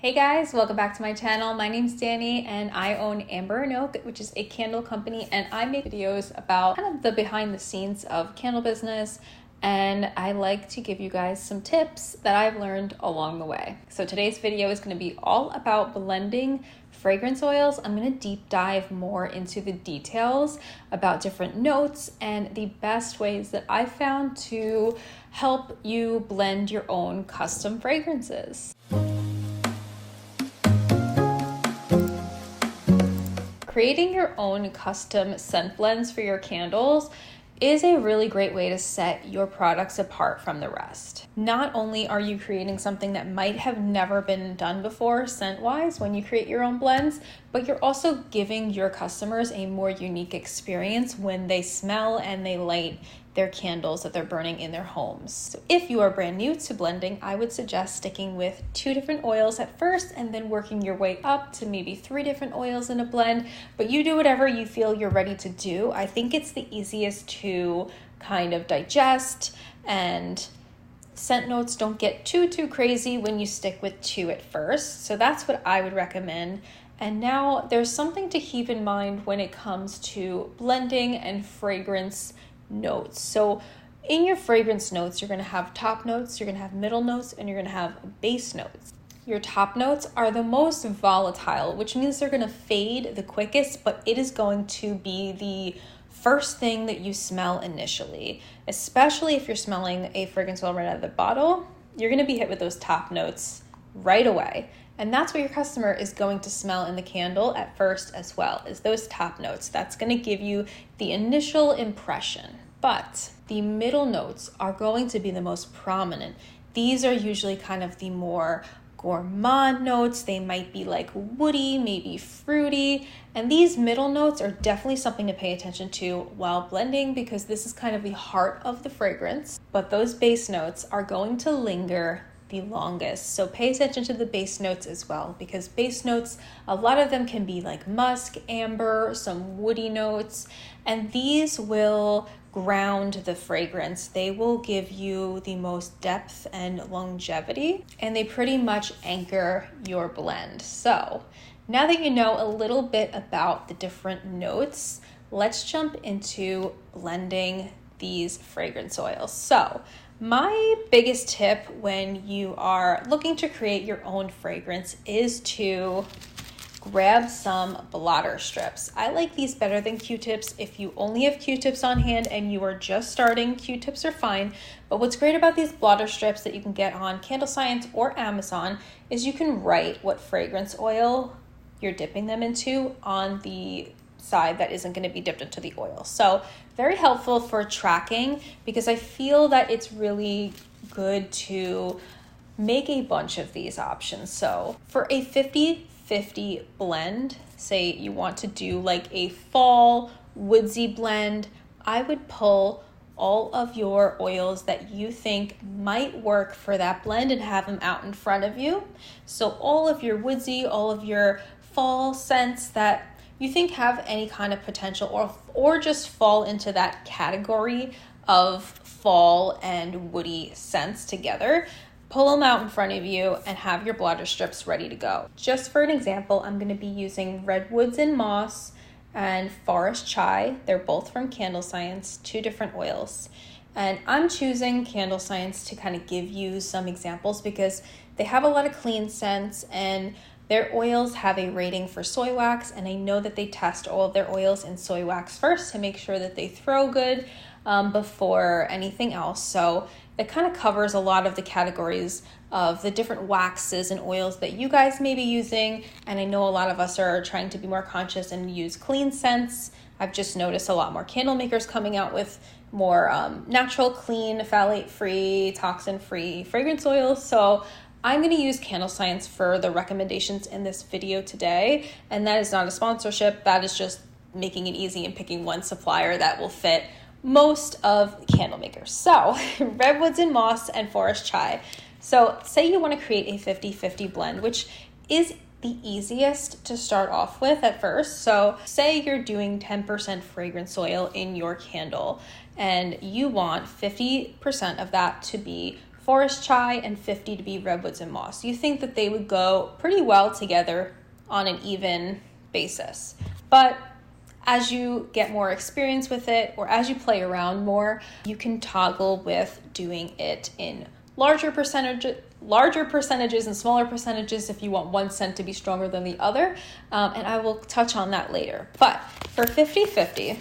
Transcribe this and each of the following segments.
Hey guys, welcome back to my channel. My name's Danny and I own Amber and Oak, which is a candle company, and I make videos about kind of the behind the scenes of candle business, and I like to give you guys some tips that I've learned along the way. So today's video is going to be all about blending fragrance oils. I'm going to deep dive more into the details about different notes and the best ways that I've found to help you blend your own custom fragrances. Creating your own custom scent blends for your candles is a really great way to set your products apart from the rest. Not only are you creating something that might have never been done before scent-wise when you create your own blends, but you're also giving your customers a more unique experience when they smell and they light their candles that they're burning in their homes. So if you are brand new to blending, I would suggest sticking with 2 different oils at first and then working your way up to maybe 3 different oils in a blend, but you do whatever you feel you're ready to do. I think it's the easiest to kind of digest, and scent notes don't get too crazy when you stick with 2 at first. So that's what I would recommend. And now there's something to keep in mind when it comes to blending and fragrance notes. So in your fragrance notes, you're going to have top notes, you're going to have middle notes, and you're going to have base notes. Your top notes are the most volatile, which means they're going to fade the quickest, but it is going to be the first thing that you smell initially, especially if you're smelling a fragrance oil right out of the bottle. You're going to be hit with those top notes right away. And that's what your customer is going to smell in the candle at first as well, is those top notes. That's going to give you the initial impression. But the middle notes are going to be the most prominent. These are usually kind of the more gourmand notes. They might be like woody, maybe fruity. And these middle notes are definitely something to pay attention to while blending, because this is kind of the heart of the fragrance. But those base notes are going to linger the longest. So pay attention to the base notes as well, because base notes, a lot of them can be like musk, amber, some woody notes, and these will ground the fragrance. They will give you the most depth and longevity, and they pretty much anchor your blend. So now that you know a little bit about the different notes, let's jump into blending these fragrance oils. So my biggest tip when you are looking to create your own fragrance is to grab some blotter strips. I like these better than Q-tips. If you only have Q-tips on hand and you are just starting, Q-tips are fine. But what's great about these blotter strips that you can get on CandleScience or Amazon is you can write what fragrance oil you're dipping them into on the side that isn't going to be dipped into the oil. So very helpful for tracking, because I feel that it's really good to make a bunch of these options. So for a 50-50 blend, say you want to do like a fall woodsy blend, I would pull all of your oils that you think might work for that blend and have them out in front of you. So all of your woodsy, all of your fall scents that you think have any kind of potential or just fall into that category of fall and woody scents together, pull them out in front of you and have your blotter strips ready to go. Just for an example, I'm going to be using Redwoods and Moss and Forest Chai. They're both from CandleScience, 2 different oils. And I'm choosing CandleScience to kind of give you some examples because they have a lot of clean scents, and their oils have a rating for soy wax, and I know that they test all of their oils in soy wax first to make sure that they throw good before anything else. So it kind of covers a lot of the categories of the different waxes and oils that you guys may be using. And I know a lot of us are trying to be more conscious and use clean scents. I've just noticed a lot more candle makers coming out with more natural, clean, phthalate-free, toxin-free fragrance oils. So I'm going to use CandleScience for the recommendations in this video today, and that is not a sponsorship. That is just making it easy and picking one supplier that will fit most of candle makers. So Redwoods and Moss and Forest Chai. So say you want to create a 50-50 blend, which is the easiest to start off with at first. So say you're doing 10% fragrance oil in your candle and you want 50% of that to be forest chai and 50 to be redwoods and moss. You think that they would go pretty well together on an even basis. But as you get more experience with it, or as you play around more, you can toggle with doing it in larger percentages and smaller percentages if you want one scent to be stronger than the other. And I will touch on that later. But for 50-50,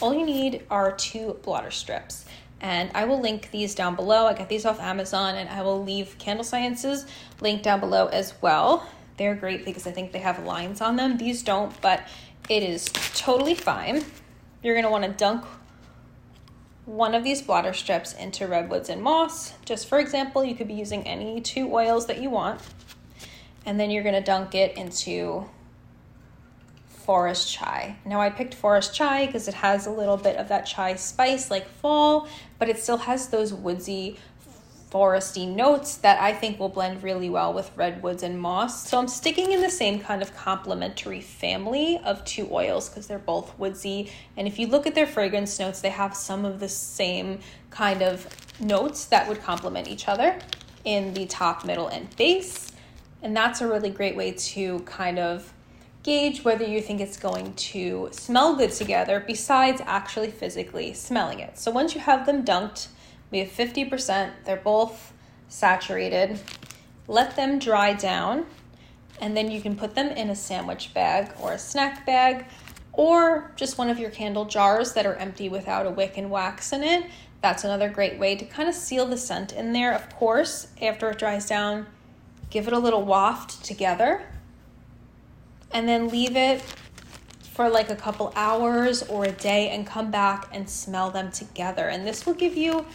all you need are 2 blotter strips. And I will link these down below. I got these off Amazon, and I will leave CandleScience's link down below as well. They're great because I think they have lines on them. These don't, but it is totally fine. You're gonna wanna dunk one of these blotter strips into redwoods and moss. Just for example, you could be using any 2 oils that you want. And then you're gonna dunk it into forest chai. Now I picked forest chai because it has a little bit of that chai spice like fall, but it still has those woodsy, foresty notes that I think will blend really well with redwoods and moss. So I'm sticking in the same kind of complementary family of 2 oils because they're both woodsy. And if you look at their fragrance notes, they have some of the same kind of notes that would complement each other in the top, middle, and base. And that's a really great way to kind of gauge whether you think it's going to smell good together besides actually physically smelling it. So once you have them dunked, we have 50%, they're both saturated. Let them dry down, and then you can put them in a sandwich bag or a snack bag, or just one of your candle jars that are empty without a wick and wax in it. That's another great way to kind of seal the scent in there. Of course, after it dries down, give it a little waft together, and then leave it for like a couple hours or a day and come back and smell them together. And this will give you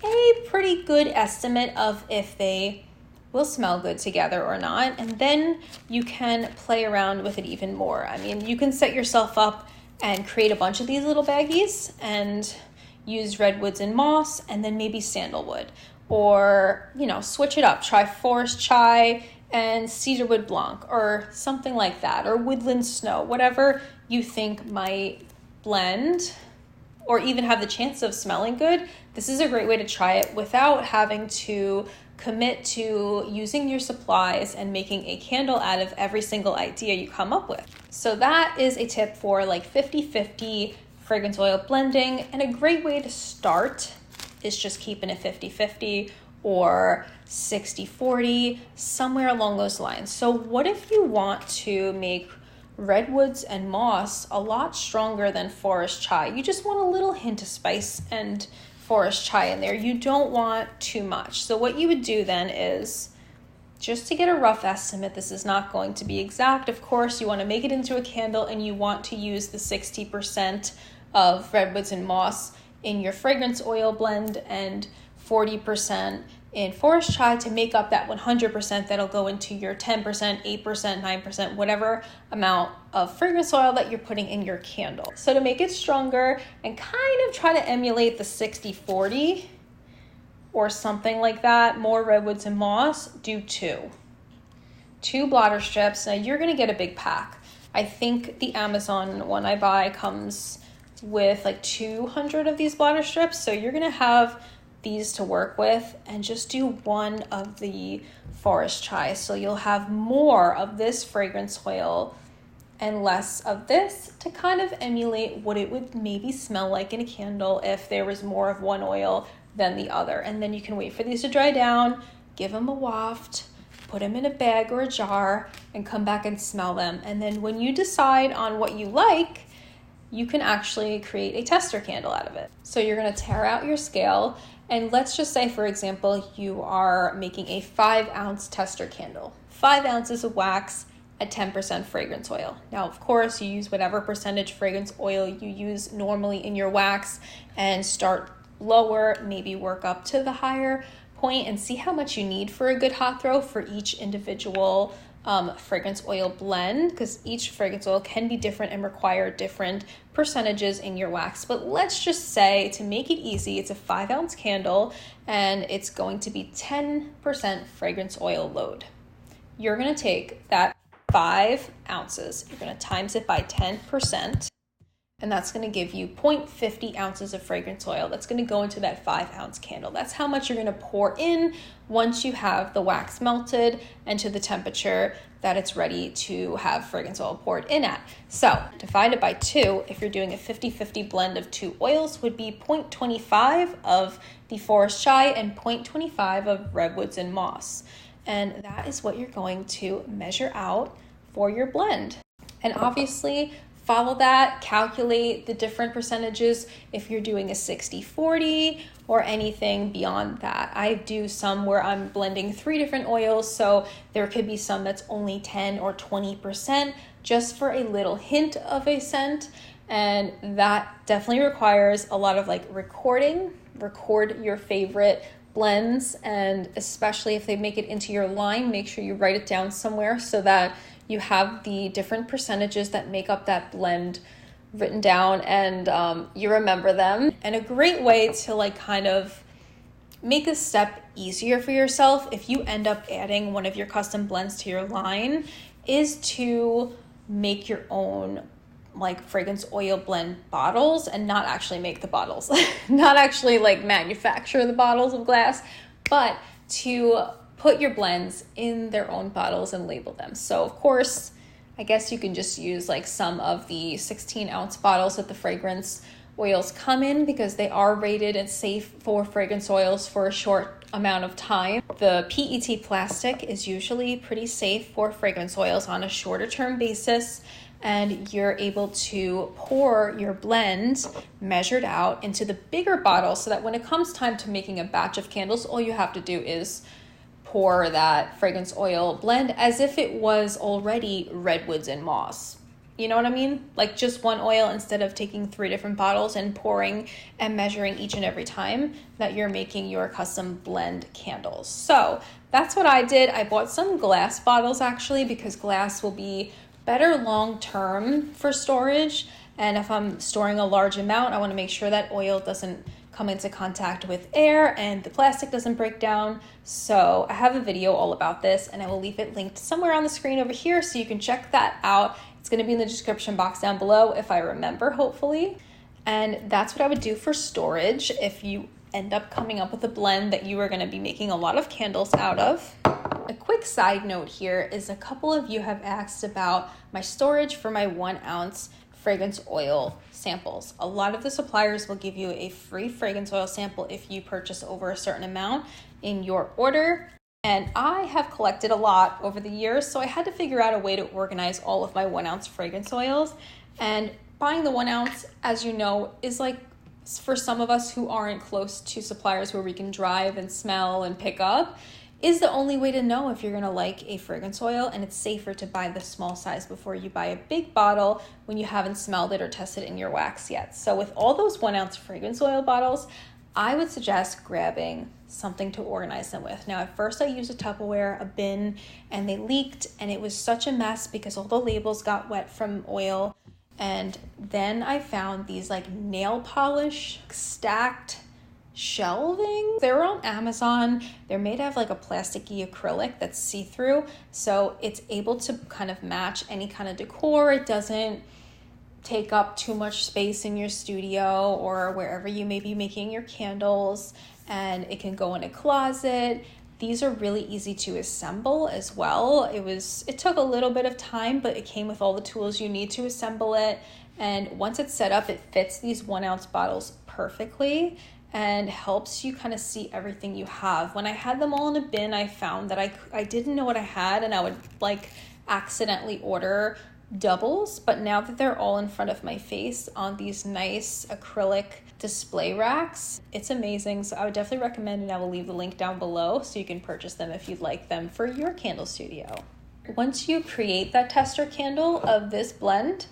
a pretty good estimate of if they will smell good together or not. And then you can play around with it even more. I mean, you can set yourself up and create a bunch of these little baggies and use redwoods and moss and then maybe sandalwood, or, you know, switch it up. Try forest chai and cedarwood blanc or something like that, or woodland snow, whatever you think might blend or even have the chance of smelling good. This is a great way to try it without having to commit to using your supplies and making a candle out of every single idea you come up with. So that is a tip for like 50-50 fragrance oil blending, and a great way to start is just keeping it 50-50 or 60-40, somewhere along those lines. So what if you want to make redwoods and moss a lot stronger than forest chai? You just want a little hint of spice and forest chai in there. You don't want too much. So what you would do then is, just to get a rough estimate, this is not going to be exact, of course, you want to make it into a candle and you want to use the 60% of redwoods and moss in your fragrance oil blend and 40% in forest chai to make up that 100% that'll go into your 10%, 8%, 9%, whatever amount of fragrance oil that you're putting in your candle. So to make it stronger and kind of try to emulate the 60-40 or something like that, more redwoods and moss, do 2 blotter strips. Now you're gonna get a big pack. I think the Amazon one I buy comes with like 200 of these blotter strips. So you're gonna have these to work with, and just do 1 of the forest chai. So you'll have more of this fragrance oil and less of this to kind of emulate what it would maybe smell like in a candle if there was more of one oil than the other. And then you can wait for these to dry down, give them a waft, put them in a bag or a jar, and come back and smell them. And then when you decide on what you like, you can actually create a tester candle out of it. So you're gonna tear out your scale, and let's just say, for example, you are making a 5-ounce tester candle. 5 ounces of wax at 10% fragrance oil. Now, of course, you use whatever percentage fragrance oil you use normally in your wax and start lower, maybe work up to the higher point and see how much you need for a good hot throw for each individual fragrance oil blend, because each fragrance oil can be different and require different percentages in your wax. But let's just say, to make it easy, it's a 5-ounce candle and it's going to be 10% fragrance oil load. You're going to take that 5 ounces, you're going to times it by 10%, and that's going to give you 0.50 ounces of fragrance oil. That's going to go into that 5-ounce candle. That's how much you're going to pour in once you have the wax melted and to the temperature that it's ready to have fragrance oil poured in at. So divided by 2, if you're doing a 50-50 blend of 2 oils, would be 0.25 of the forest chai and 0.25 of redwoods and moss. And that is what you're going to measure out for your blend. And obviously follow that, calculate the different percentages if you're doing a 60-40 or anything beyond that. I do some where I'm blending 3 different oils, so there could be some that's only 10 or 20% just for a little hint of a scent. And that definitely requires a lot of like recording. Record your favorite blends, and especially if they make it into your line, make sure you write it down somewhere so that you have the different percentages that make up that blend written down, and you remember them. And a great way to like kind of make a step easier for yourself if you end up adding one of your custom blends to your line is to make your own like fragrance oil blend bottles, and not actually make the bottles, not actually like manufacture the bottles of glass, but to put your blends in their own bottles and label them. So of course, I guess you can just use like some of the 16-ounce bottles that the fragrance oils come in, because they are rated and safe for fragrance oils for a short amount of time. The PET plastic is usually pretty safe for fragrance oils on a shorter term basis, and you're able to pour your blend measured out into the bigger bottle so that when it comes time to making a batch of candles, all you have to do is pour that fragrance oil blend as if it was already redwoods and moss. You know what I mean? Like just one oil instead of taking 3 different bottles and pouring and measuring each and every time that you're making your custom blend candles. So that's what I did. I bought some glass bottles actually, because glass will be better long term for storage. And if I'm storing a large amount, I want to make sure that oil doesn't come into contact with air and the plastic doesn't break down. So I have a video all about this, and I will leave it linked somewhere on the screen over here so you can check that out. It's going to be in the description box down below if I remember, hopefully. And that's what I would do for storage if you end up coming up with a blend that you are going to be making a lot of candles out of. A quick side note here is a couple of you have asked about my storage for my 1-ounce fragrance oil samples. A lot of the suppliers will give you a free fragrance oil sample if you purchase over a certain amount in your order. And I have collected a lot over the years, so I had to figure out a way to organize all of my 1-ounce fragrance oils. And buying the 1 ounce, as you know, is like, for some of us who aren't close to suppliers where we can drive and smell and pick up, is the only way to know if you're gonna like a fragrance oil. And it's safer to buy the small size before you buy a big bottle when you haven't smelled it or tested it in your wax yet. So with all those 1-ounce fragrance oil bottles, I would suggest grabbing something to organize them with. Now, at first I used a Tupperware, a bin, and they leaked, and it was such a mess because all the labels got wet from oil. And then I found these like nail polish stacked shelving. They were on Amazon. They're made out of like a plasticky acrylic that's see-through, so it's able to kind of match any kind of decor. It doesn't take up too much space in your studio or wherever you may be making your candles, and it can go in a closet. These are really easy to assemble as well. It took a little bit of time, but it came with all the tools you need to assemble it. And once it's set up, it fits these 1-ounce bottles perfectly and helps you kind of see everything you have. When I had them all in a bin, I found that I didn't know what I had, and I would like accidentally order doubles, but now that they're all in front of my face on these nice acrylic display racks, it's amazing. So I would definitely recommend, and I will leave the link down below so you can purchase them if you'd like them for your candle studio. Once you create that tester candle of this blend,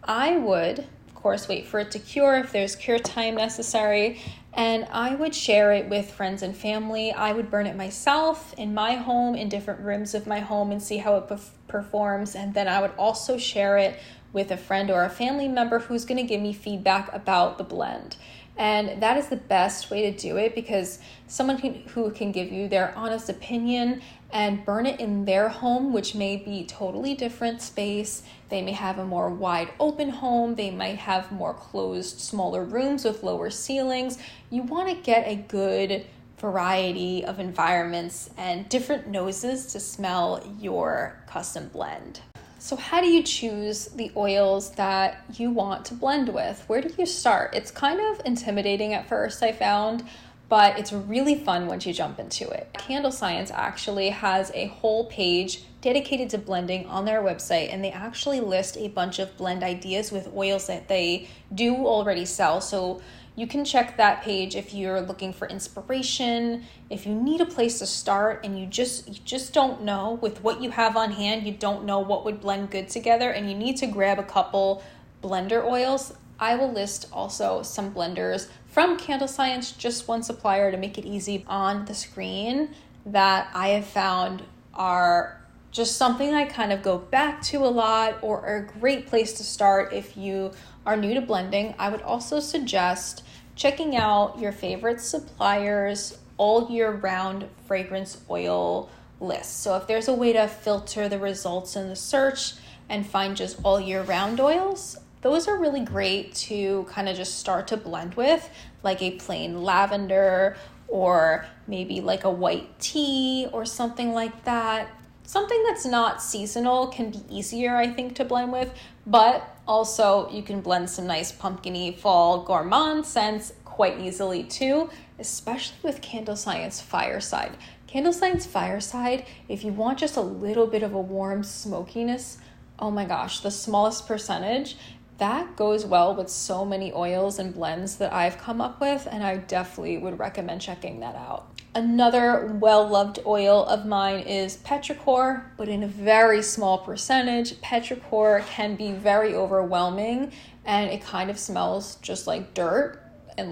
I would, of course, wait for it to cure if there's cure time necessary, and I would share it with friends and family. I would burn it myself in my home, in different rooms of my home, and see how it performs. And then I would also share it with a friend or a family member who's going to give me feedback about the blend. And that is the best way to do it, because someone who can give you their honest opinion and burn it in their home, which may be totally different space. They may have a more wide open home. They might have more closed, smaller rooms with lower ceilings. You want to get a good variety of environments and different noses to smell your custom blend. So how do you choose the oils that you want to blend with? Where do you start? It's kind of intimidating at first, I found, but it's really fun once you jump into it. CandleScience actually has a whole page dedicated to blending on their website, and they actually list a bunch of blend ideas with oils that they do already sell. So you can check that page if you're looking for inspiration, if you need a place to start and you just don't know with what you have on hand, you don't know what would blend good together, and you need to grab a couple blender oils. I will list also some blenders from CandleScience, just one supplier to make it easy on the screen, that I have found are just something I kind of go back to a lot, or are a great place to start if you are new to blending. I would also suggest checking out your favorite suppliers' all year round fragrance oil list. So if there's a way to filter the results in the search and find just all year round oils, those are really great to kind of just start to blend with, like a plain lavender, or maybe like a white tea or something like that. Something that's not seasonal can be easier, I think, to blend with, but also you can blend some nice pumpkin-y fall gourmand scents quite easily too, especially with CandleScience Fireside. CandleScience Fireside, if you want just a little bit of a warm smokiness, oh my gosh, the smallest percentage, that goes well with so many oils and blends that I've come up with, and I definitely would recommend checking that out. Another well-loved oil of mine is petrichor, but in a very small percentage. Petrichor can be very overwhelming, and it kind of smells just like dirt and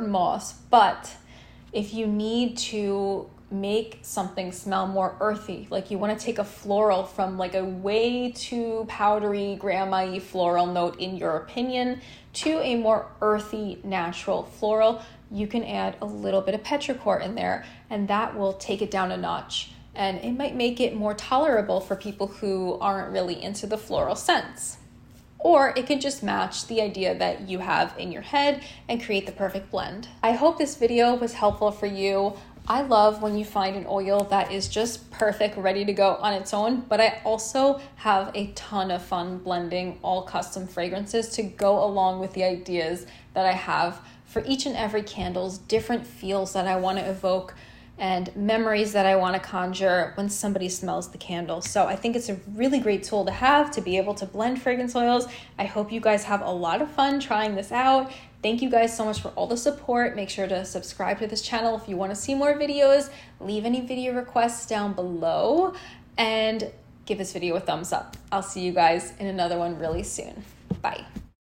moss. But if you need to make something smell more earthy, like you want to take a floral from like a way too powdery, grandma-y floral note in your opinion to a more earthy, natural floral, you can add a little bit of petrichor in there, and that will take it down a notch. And it might make it more tolerable for people who aren't really into the floral scents. Or it can just match the idea that you have in your head and create the perfect blend. I hope this video was helpful for you. I love when you find an oil that is just perfect, ready to go on its own, but I also have a ton of fun blending all custom fragrances to go along with the ideas that I have for each and every candle's different feels that I want to evoke and memories that I want to conjure when somebody smells the candle. So I think it's a really great tool to have to be able to blend fragrance oils. I hope you guys have a lot of fun trying this out. Thank you guys so much for all the support. Make sure to subscribe to this channel if you want to see more videos. Leave any video requests down below and give this video a thumbs up. I'll see you guys in another one really soon. Bye.